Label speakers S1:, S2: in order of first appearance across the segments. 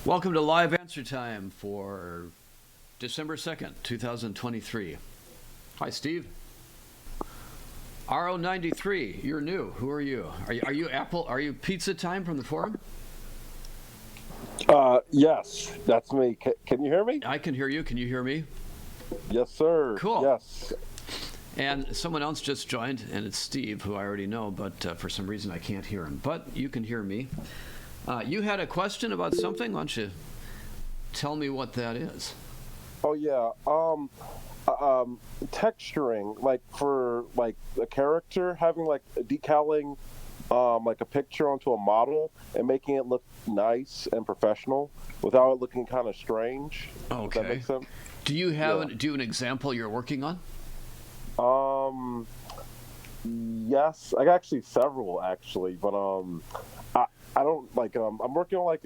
S1: Welcome to Live Answer Time for December 2nd, 2023. Hi, Steve. RO93, you're new. Who are you? Are you Apple? Are you Pizza Time from the forum?
S2: Yes, that's me. Can you hear me?
S1: I can hear you. Can you hear me?
S2: Yes, sir.
S1: Cool.
S2: Yes.
S1: And someone else just joined, and it's Steve, who I already know, but for some reason I can't hear him. But you can hear me. You had a question about something? Why don't you tell me what that is?
S2: Oh yeah. Texturing, like for like a character, having like a decaling, like a picture onto a model and making it look nice and professional without it looking kind of strange.
S1: Okay.
S2: Does that make sense?
S1: Do you have an example you're working on?
S2: Yes, I got actually several actually, but I don't like I'm working on like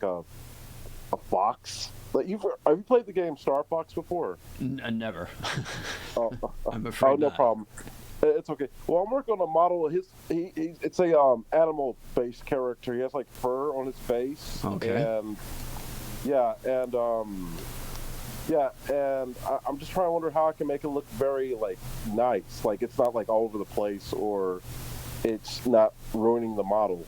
S2: a fox. Like have you played the game Star Fox before?
S1: Never.
S2: Oh,
S1: I'm afraid
S2: oh, no
S1: not.
S2: problem. It's okay. Well, I'm working on a model. It's a animal based character. He has like fur on his face.
S1: Okay.
S2: And I'm just trying to wonder how I can make it look very like nice. Like it's not like all over the place, or it's not ruining the model,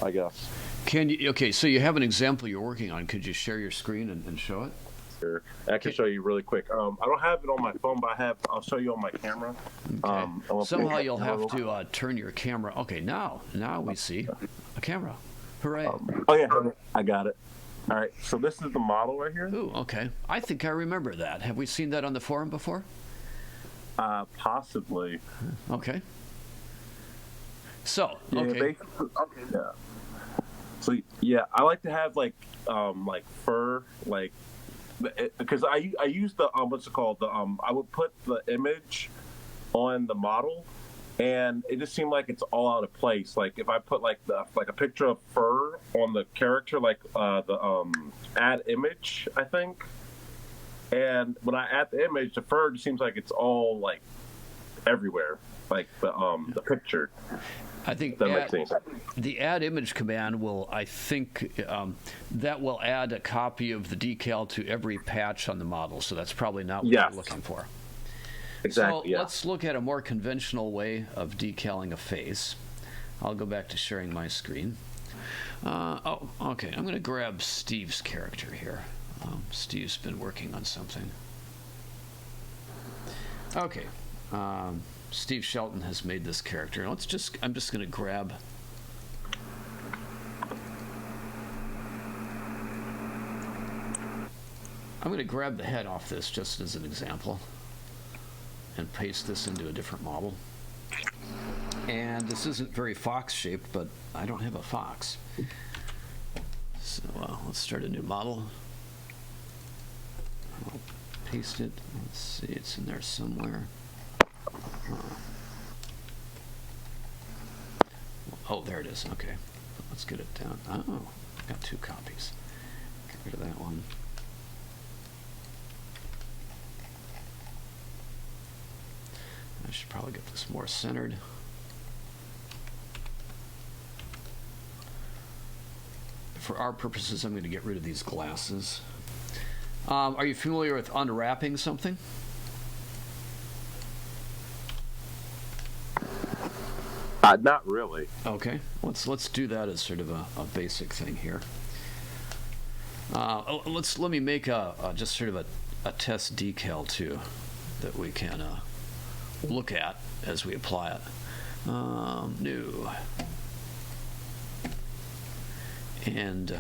S2: I guess.
S1: Okay, so you have an example you're working on. Could you share your screen and show it?
S2: Sure. I can show you really quick. I don't have it on my phone, but I'll show you on my camera.
S1: Okay. Somehow you'll have to turn your camera. Okay, now we see a camera. Hooray.
S2: Oh yeah, I got it. All right, so this is the model right here.
S1: Ooh, okay. I think I remember that. Have we seen that on the forum before?
S2: Possibly.
S1: Okay. So,
S2: okay. Yeah. So yeah, I like to have like fur, like because I use the what's it called, the I would put the image on the model, and it just seemed like it's all out of place. Like if I put like a picture of fur on the character, like the add image, I think, and when I add the image, the fur just seems like it's all like everywhere, like the picture.
S1: I think the add image command will, I think, that will add a copy of the decal to every patch on the model. So that's probably not what you're looking for.
S2: Exactly.
S1: So let's look at a more conventional way of decaling a face. I'll go back to sharing my screen. Okay. I'm going to grab Steve's character here. Steve's been working on something. Okay. Steve Shelton has made this character. I'm just going to grab. I'm going to grab the head off this just as an example and paste this into a different model. And this isn't very fox shaped, but I don't have a fox. So let's start a new model. I'll paste it. Let's see, it's in there somewhere. Oh, there it is. Okay. Let's get it down. Oh, got two copies. Get rid of that one. I should probably get this more centered. For our purposes, I'm going to get rid of these glasses. Are you familiar with unwrapping something?
S2: Not really.
S1: Okay, let's do that as sort of a basic thing here. Let me make just sort of a test decal too that we can look at as we apply it. New, and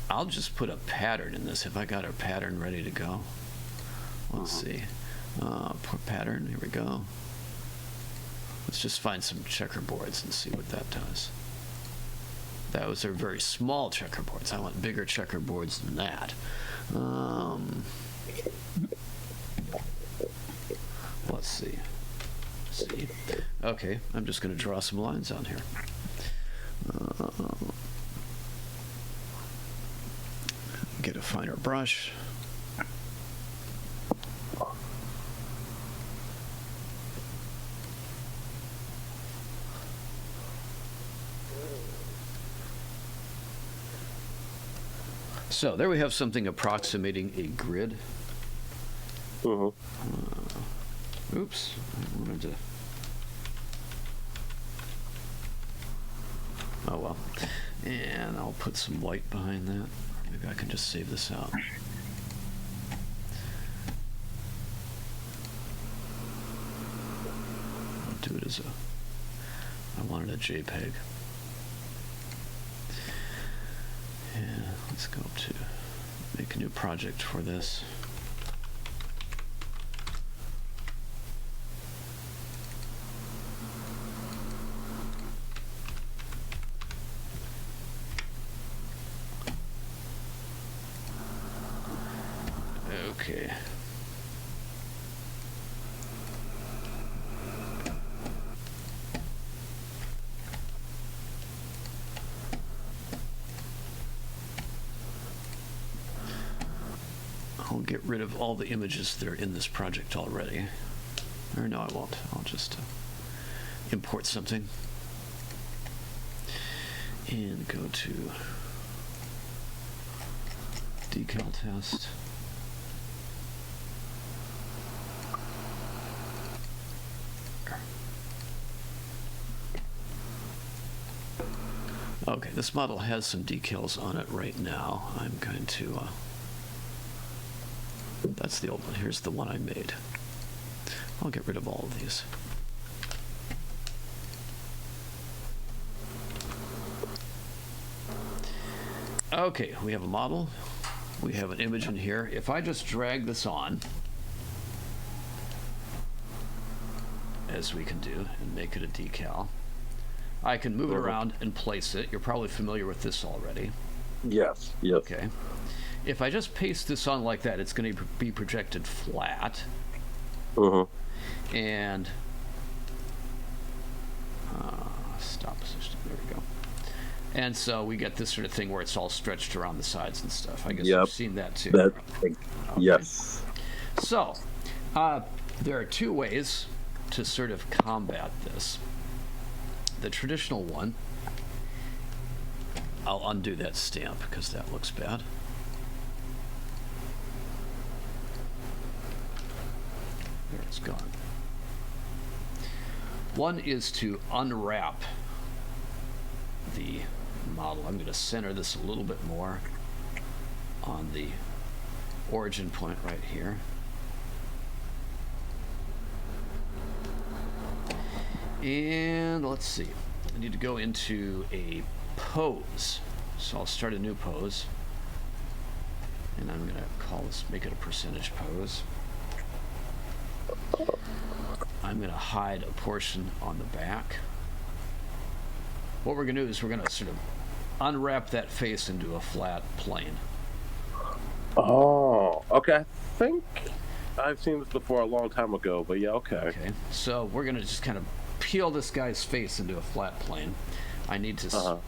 S1: I'll just put a pattern in this. Have I got our pattern ready to go? Let's see. Put pattern. Here we go. Let's just find some checkerboards and see what that does. Those are very small checkerboards. I want bigger checkerboards than that. Let's see. Okay, I'm just going to draw some lines on here. Get a finer brush. So there we have something approximating a grid.
S2: Mm-hmm.
S1: Oops, I wanted to. Oh well. And I'll put some white behind that. Maybe I can just save this out. I'll do it as a. I wanted a JPEG. And let's go to make a new project for this. Okay. I'll get rid of all the images that are in this project already. Or no, I won't. I'll just import something. And go to decal test. Okay, this model has some decals on it right now. I'm going to, that's the old one. Here's the one I made. I'll get rid of all of these. Okay, we have a model. We have an image in here. If I just drag this on, as we can do, and make it a decal, I can move it around and place it. You're probably familiar with this already.
S2: Yes. Yes.
S1: Okay. If I just paste this on like that, it's going to be projected flat.
S2: Mm-hmm.
S1: And stop position. There we go. And so we get this sort of thing where it's all stretched around the sides and stuff. I guess you've seen that too.
S2: Okay. Yes.
S1: So there are two ways to sort of combat this. The traditional one, I'll undo that stamp because that looks bad. There, it's gone. One is to unwrap the model. I'm going to center this a little bit more on the origin point right here. And let's see, I need to go into a pose. So I'll start a new pose. And I'm going to call this, make it a percentage pose. I'm going to hide a portion on the back. What we're going to do is we're going to sort of unwrap that face into a flat plane.
S2: Oh, okay. I think I've seen this before a long time ago, but yeah, okay.
S1: Okay, so we're going to just kind of peel this guy's face into a flat plane. I need to...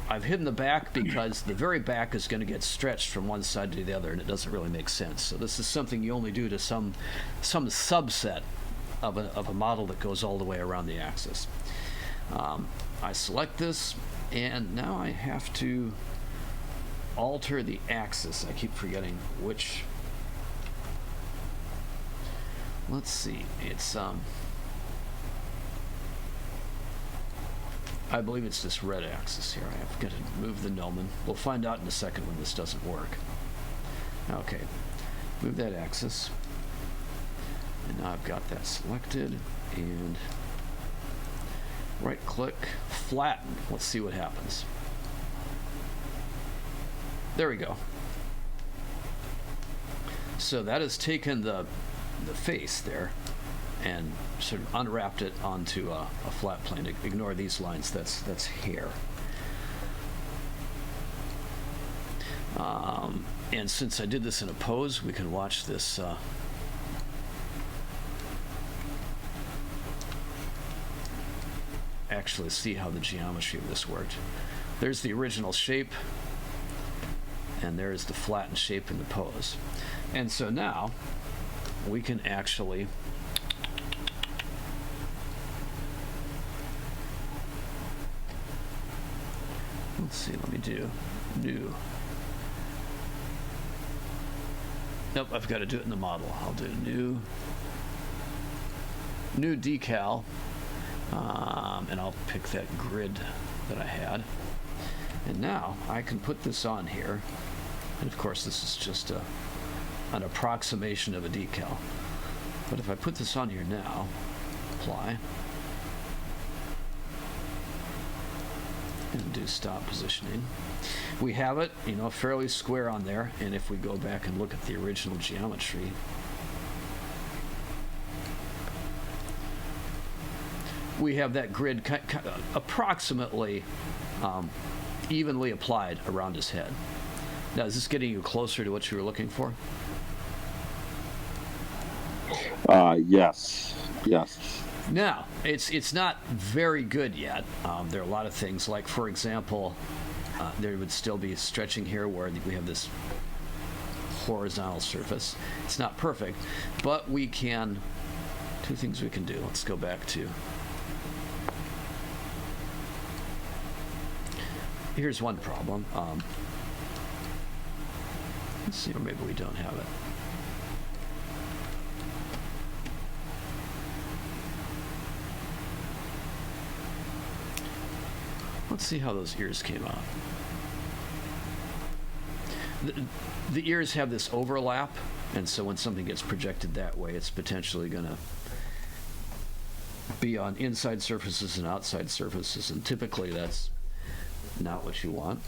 S1: I've hidden the back because the very back is going to get stretched from one side to the other, and it doesn't really make sense. So this is something you only do to some subset of a model that goes all the way around the axis. I select this, and now I have to alter the axis. I keep forgetting which. Let's see. It's I believe it's this red axis here. I have got to move the gnomon. We'll find out in a second when this doesn't work. Okay, move that axis. And now I've got that selected, and right click, flatten. Let's see what happens. There we go. So that has taken the face there and sort of unwrapped it onto a flat plane. Ignore these lines, that's hair. And since I did this in a pose, we can watch this actually see how the geometry of this worked. There's the original shape, and there's the flattened shape in the pose. And so now we can actually let's see, let me do new Nope, I've got to do it in the model. I'll do new decal, and I'll pick that grid that I had. And now I can put this on here. And of course, this is just an approximation of a decal. But if I put this on here now, apply, and do stop positioning, we have it, fairly square on there. And if we go back and look at the original geometry, we have that grid approximately evenly applied around his head. Now, is this getting you closer to what you were looking for?
S2: Yes.
S1: Now, it's not very good yet. There are a lot of things, like, for example, there would still be stretching here where we have this horizontal surface. It's not perfect, but we can, two things we can do. Let's go back to, here's one problem. Let's see, or maybe we don't have it. Let's see how those ears came out. The ears have this overlap, and so when something gets projected that way, it's potentially going to be on inside surfaces and outside surfaces, and typically that's not what you want.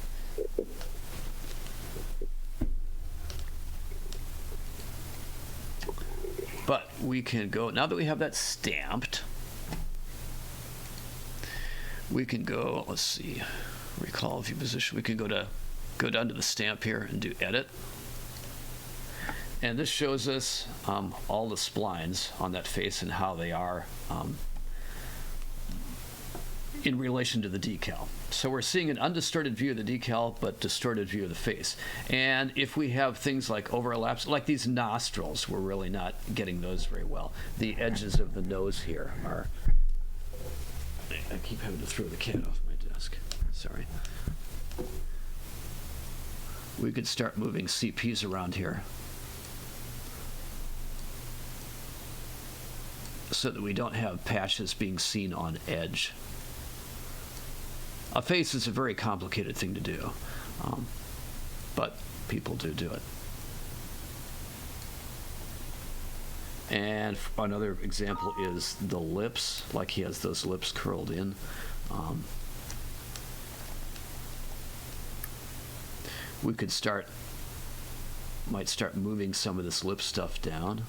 S1: But we can go, now that we have that stamped, we can go, let's see, recall view position. We can go down to the stamp here and do edit. And this shows us all the splines on that face and how they are in relation to the decal. So we're seeing an undistorted view of the decal, but distorted view of the face. And if we have things like overlaps, like these nostrils, we're really not getting those very well. The edges of the nose here are, I keep having to throw the cat off my desk. Sorry. We could start moving CPs around here so that we don't have patches being seen on edge. A face is a very complicated thing to do, but people do it. And another example is the lips, like he has those lips curled in. We could might start moving some of this lip stuff down.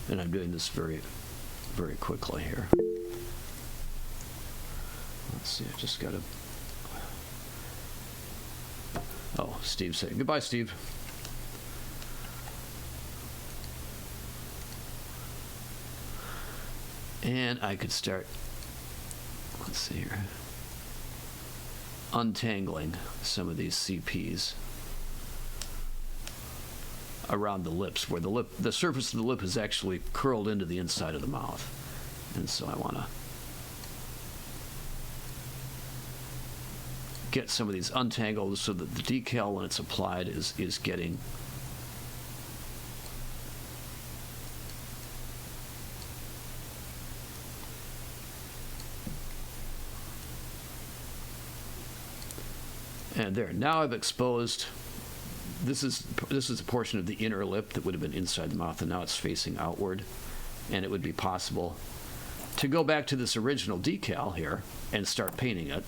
S1: And I'm doing this very, very quickly here. Let's see, I just got to... Oh, Steve's saying, goodbye, Steve. And I could start, let's see here, untangling some of these CPs around the lips, where the surface of the lip is actually curled into the inside of the mouth. And so I want to get some of these untangled so that the decal, when it's applied, is getting and there. Now I've exposed. This is a portion of the inner lip that would have been inside the mouth, and now it's facing outward. And it would be possible to go back to this original decal here and start painting it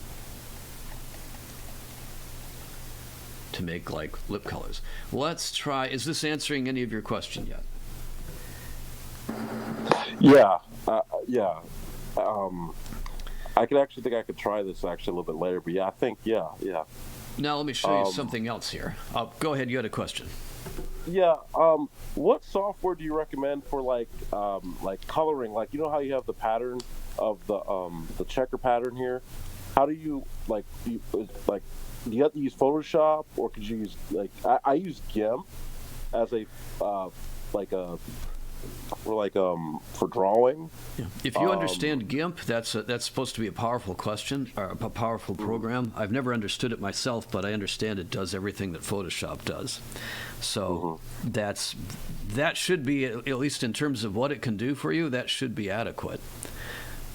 S1: to make like lip colors. Let's try. Is this answering any of your question yet?
S2: Yeah. I could actually think I could try this actually a little bit later, but yeah, I think yeah.
S1: Now let me show you something else here. Go ahead. You had a question.
S2: Yeah. What software do you recommend for like coloring? Like, you know how you have the pattern of the checker pattern here? how do you like? Do you have to use Photoshop, or could you use like I use GIMP as a like a for drawing.
S1: Yeah. If you understand GIMP, that's supposed to be a powerful question or a powerful program. I've never understood it myself, but I understand it does everything that Photoshop does. So that should be, at least in terms of what it can do for you, that should be adequate.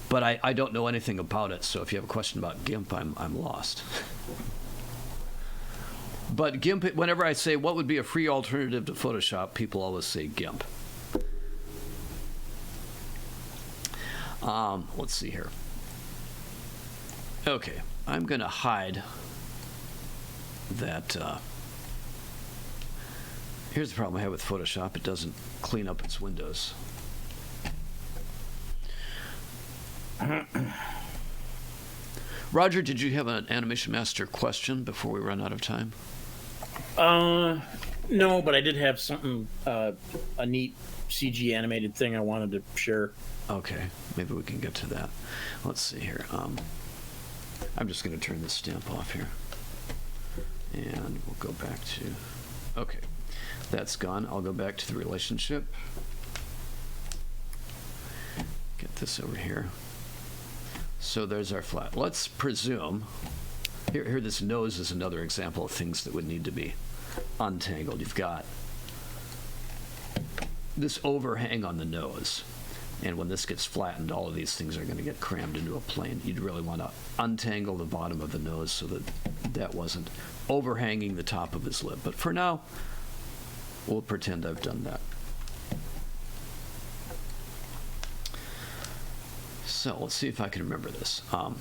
S1: But I don't know anything about it, so if you have a question about GIMP, I'm lost. But GIMP, whenever I say what would be a free alternative to Photoshop, people always say GIMP. Let's see here. Okay, I'm going to hide that. Here's the problem I have with Photoshop. It doesn't clean up its windows. Roger, did you have an Animation Master question before we run out of time?
S3: No, but I did have something, a neat CG animated thing I wanted to share.
S1: Okay, maybe we can get to that. Let's see here. I'm just going to turn this stamp off here. And we'll go back to... Okay, that's gone. I'll go back to the relationship. Get this over here. So there's our flat. Let's presume... Here, this nose is another example of things that would need to be untangled. You've got this overhang on the nose. And when this gets flattened, all of these things are going to get crammed into a plane. You'd really want to untangle the bottom of the nose so that that wasn't overhanging the top of his lip. But for now, we'll pretend I've done that. So let's see if I can remember this. Let's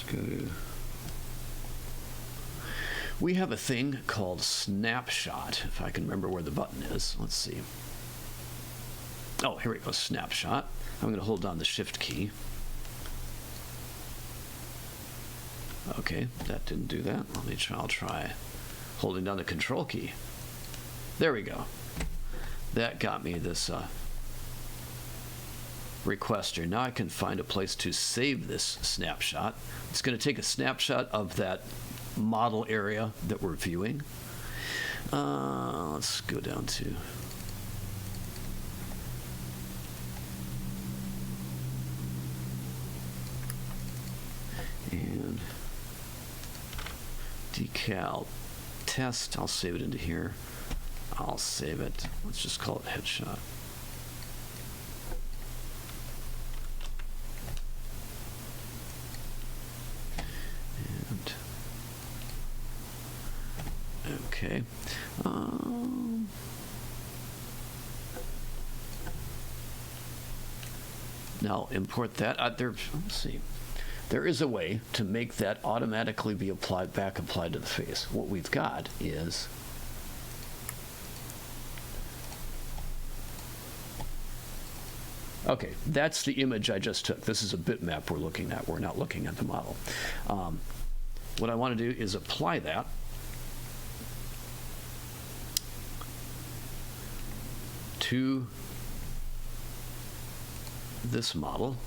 S1: go to... We have a thing called snapshot, if I can remember where the button is. Let's see. Oh, here we go, snapshot. I'm going to hold down the shift key. Okay, that didn't do that. I'll try holding down the control key. There we go. That got me this requester. Now I can find a place to save this snapshot. It's going to take a snapshot of that model area that we're viewing. Let's go down to and decal test. I'll save it into here. I'll save it. Let's just call it headshot. Okay. Now import that. Let's see. There is a way to make that automatically be applied to the face. What we've got is okay. That's the image I just took. This is a bitmap we're looking at. We're not looking at the model. What I want to do is apply that. To this model,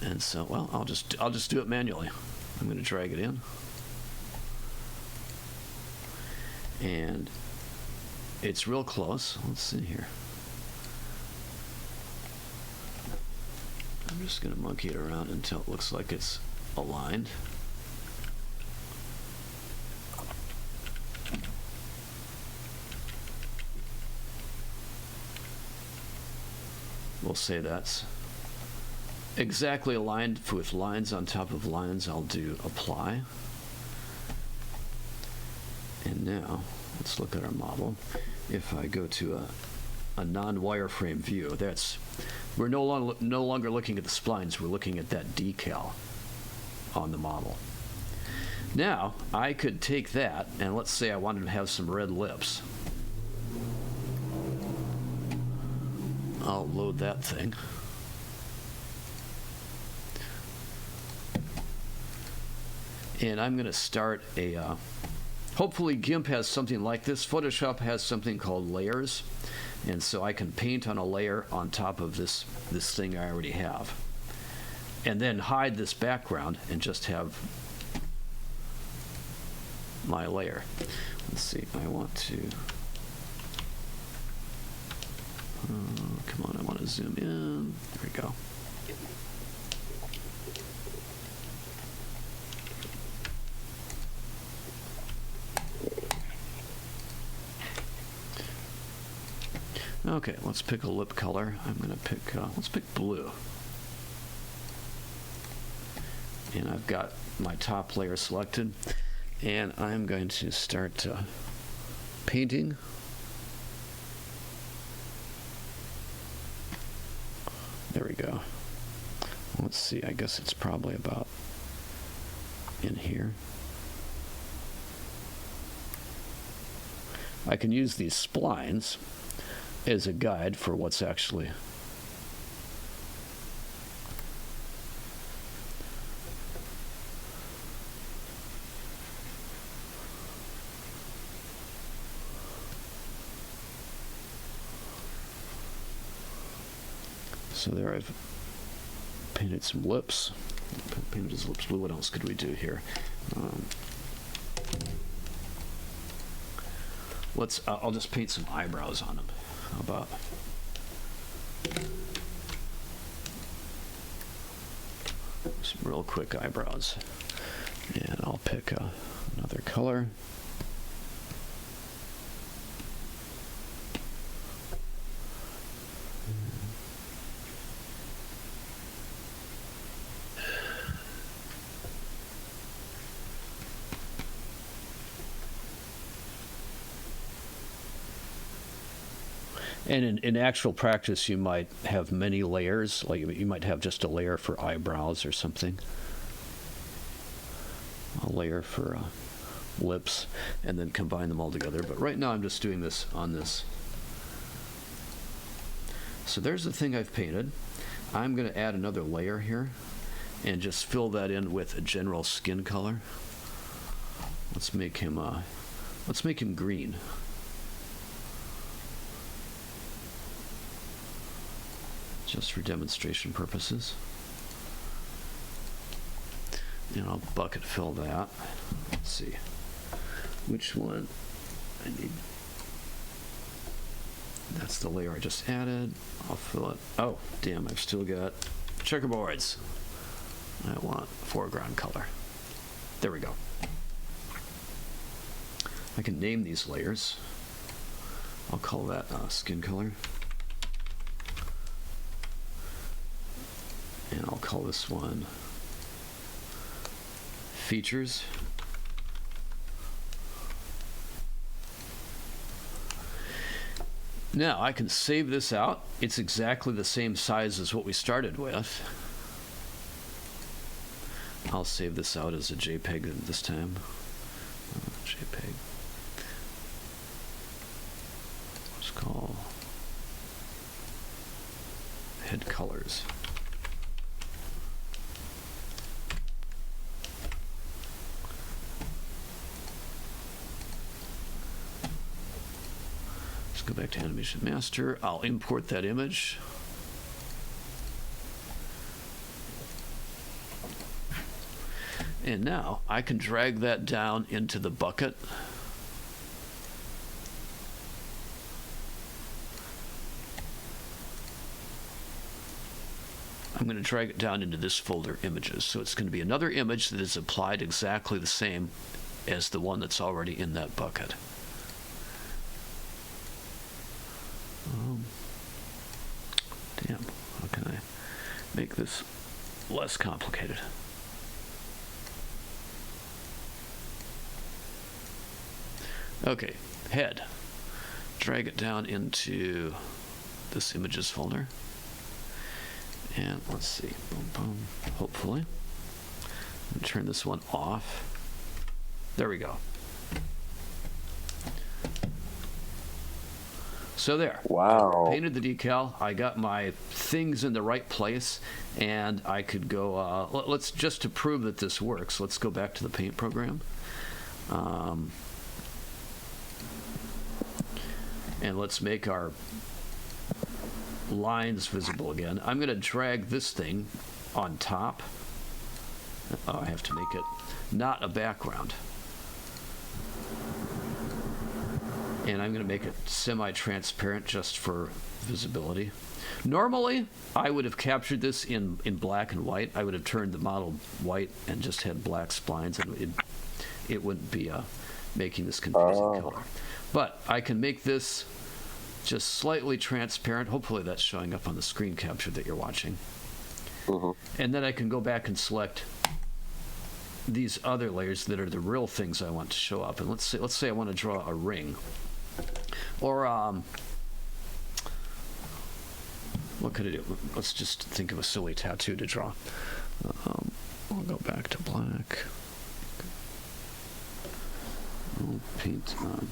S1: and so well, I'll just do it manually. I'm going to drag it in, and it's real close. Let's see here. I'm just going to monkey it around until it looks like it's aligned. We'll say that's exactly aligned with lines on top of lines. I'll do apply. And now let's look at our model. If I go to a non-wireframe view, we're no longer looking at the splines. We're looking at that decal on the model. Now I could take that, and let's say I wanted to have some red lips. I'll load that thing. And I'm going to start hopefully GIMP has something like this. Photoshop has something called layers. And so I can paint on a layer on top of this thing I already have. And then hide this background and just have my layer. Let's see, I want to, come on, I want to zoom in. There we go. Okay, let's pick a lip color. I'm going to pick, let's pick blue. And I've got my top layer selected. And I'm going to start painting. There we go. Let's see, I guess it's probably about in here. I can use these splines as a guide for what's actually so there I've painted some lips. Painted his lips blue. What else could we do here? I'll just paint some eyebrows on him. How about? Some real quick eyebrows. And I'll pick another color. And in actual practice, you might have many layers. Like you might have just a layer for eyebrows or something, a layer for lips, and then combine them all together. But right now, I'm just doing this on this. So there's the thing I've painted. I'm going to add another layer here, and just fill that in with a general skin color. Let's make him green. Just for demonstration purposes. And I'll bucket fill that. Let's see. Which one I need? That's the layer I just added. I'll fill it. Oh, damn, I've still got checkerboards. I want foreground color. There we go. I can name these layers. I'll call that skin color. And I'll call this one features. Now I can save this out. It's exactly the same size as what we started with. I'll save this out as a JPEG this time. JPEG. Let's call head colors. Go back to Animation Master. I'll import that image. And now I can drag that down into the bucket. I'm going to drag it down into this folder, images. So it's going to be another image that is applied exactly the same as the one that's already in that bucket. Damn, how can I make this less complicated? Okay, head. Drag it down into this images folder. And let's see, boom, boom, hopefully. I'm gonna turn this one off. There we go. So there.
S2: Wow.
S1: Painted the decal. I got my things in the right place, and I could go. Let's just to prove that this works. Let's go back to the paint program, and let's make our lines visible again. I'm going to drag this thing on top. Oh, I have to make it not a background. And I'm going to make it semi-transparent just for visibility. Normally, I would have captured this in black and white. I would have turned the model white and just had black splines, and it wouldn't be making this confusing color. But I can make this just slightly transparent. Hopefully that's showing up on the screen capture that you're watching. And then I can go back and select these other layers that are the real things I want to show up. And let's say I want to draw a ring. Or what could I do? Let's just think of a silly tattoo to draw. I'll go back to black. I'll paint on.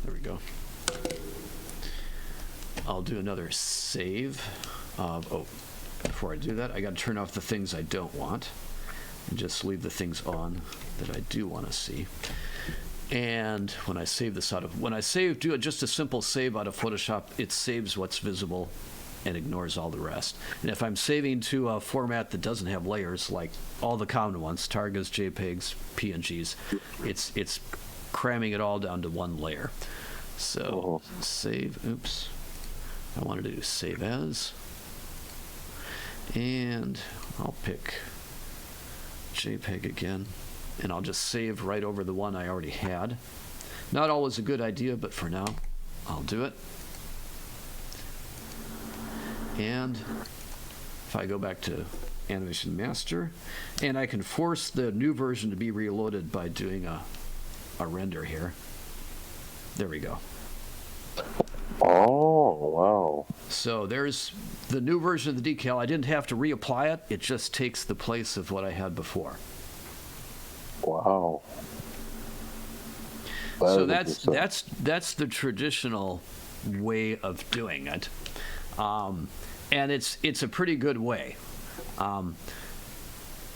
S1: There we go. I'll do another save. Before I do that, I got to turn off the things I don't want and just leave the things on that I do want to see. And when I save this do just a simple save out of Photoshop, it saves what's visible and ignores all the rest. And if I'm saving to a format that doesn't have layers, like all the common ones, Targas, JPEGs, PNGs, it's cramming it all down to one layer. So save, oops. I wanted to do save as. And I'll pick JPEG again, and I'll just save right over the one I already had. Not always a good idea, but for now, I'll do it. And if I go back to Animation Master, and I can force the new version to be reloaded by doing a render here. There we go.
S4: Oh, wow.
S1: So there's the new version of the decal. I didn't have to reapply it. It just takes the place of what I had before.
S4: Wow.
S1: So that's the traditional way of doing it. And it's a pretty good way.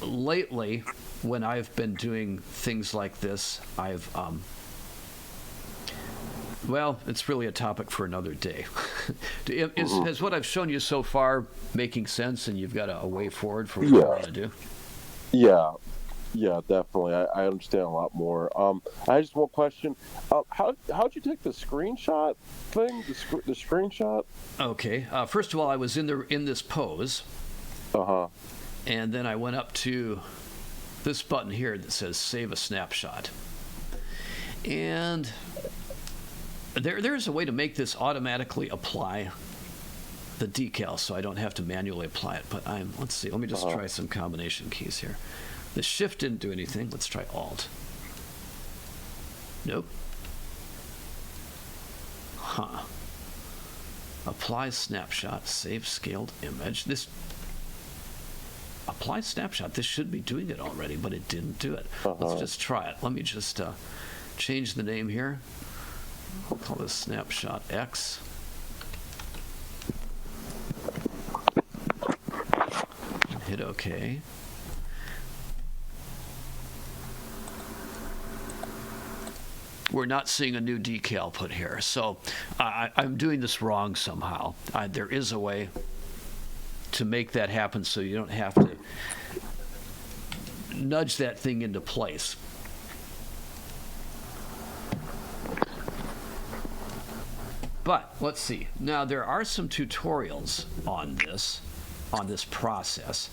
S1: Lately, when I've been doing things like this, well, it's really a topic for another day. Is what I've shown you so far making sense, and you've got a way forward for what you want to do?
S4: Yeah, definitely. I understand a lot more. I just one question. How'd you take the screenshot thing? The screenshot?
S1: Okay. First of all, I was in this pose. And then I went up to this button here that says Save a Snapshot. And there's a way to make this automatically apply the decal, so I don't have to manually apply it. But let's see. Let me just try some combination keys here. The Shift didn't do anything. Let's try Alt. Nope. Apply snapshot. Save scaled image. This apply snapshot. This should be doing it already, but it didn't do it. Let's just try it. Let me just change the name here. I'll call this Snapshot X. Hit OK. We're not seeing a new decal put here, so I'm doing this wrong somehow. There is a way to make that happen so you don't have to nudge that thing into place. But let's see. Now there are some tutorials on this process.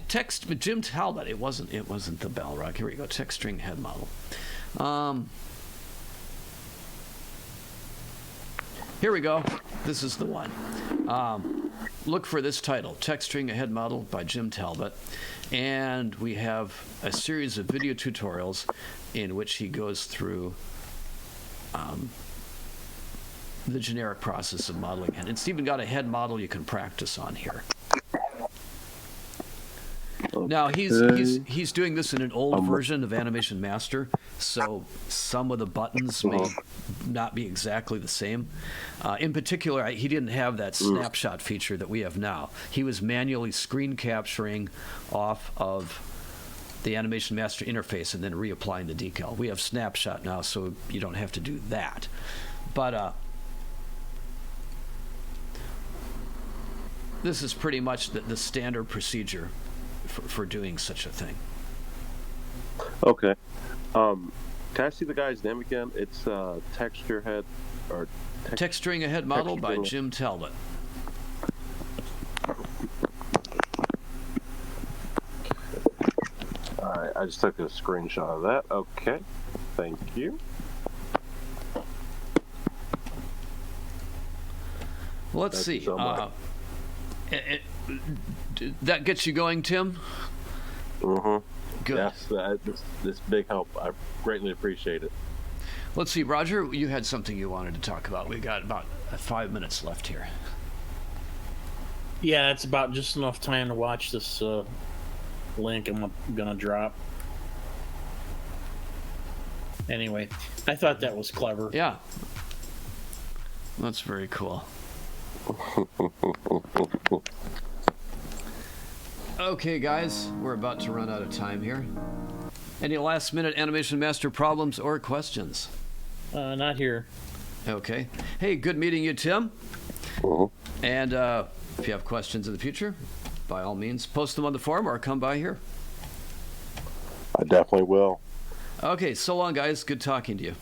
S1: Text Jim Talbot. It wasn't the Balrog. Here we go. Text string head model. Here we go. This is the one. Look for this title, Text String Head Model by Jim Talbot. And we have a series of video tutorials in which he goes through the generic process of modeling. And it's even got a head model you can practice on here.
S4: Okay.
S1: Now he's doing this in an old version of Animation Master, so some of the buttons may not be exactly the same. In particular, he didn't have that snapshot feature that we have now. He was manually screen capturing off of the Animation Master interface and then reapplying the decal. We have snapshot now, so you don't have to do that. But this is pretty much the standard procedure for doing such a thing.
S4: Okay. Can I see the guy's name again? It's Texture Head or
S1: Texturing a Head Model by Jim Talbot.
S4: All right, I just took a screenshot of that. Okay, thank you.
S1: Let's
S4: Thank
S1: see.
S4: you so much.
S1: That gets you going, Tim?
S4: Mm-hmm.
S1: Good.
S4: Yes, this big help. I greatly appreciate it.
S1: Let's see, Roger, you had something you wanted to talk about. We've got about 5 minutes left here.
S3: Yeah, it's about just enough time to watch this link I'm gonna drop. Anyway, I thought that was clever.
S1: Yeah. That's very cool. Okay, guys, we're about to run out of time here. Any last-minute Animation Master problems or questions?
S3: Not here.
S1: Okay. Hey, good meeting you, Tim.
S4: Mm-hmm.
S1: And if you have questions in the future, by all means, post them on the forum or come by here.
S4: I definitely will.
S1: Okay, so long, guys. Good talking to you.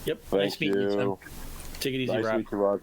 S3: Yep.
S4: Thank
S3: Nice meeting you, Tim.
S4: you.
S3: Take it easy,
S4: Nice to
S3: Rob.
S4: meet you, Roger.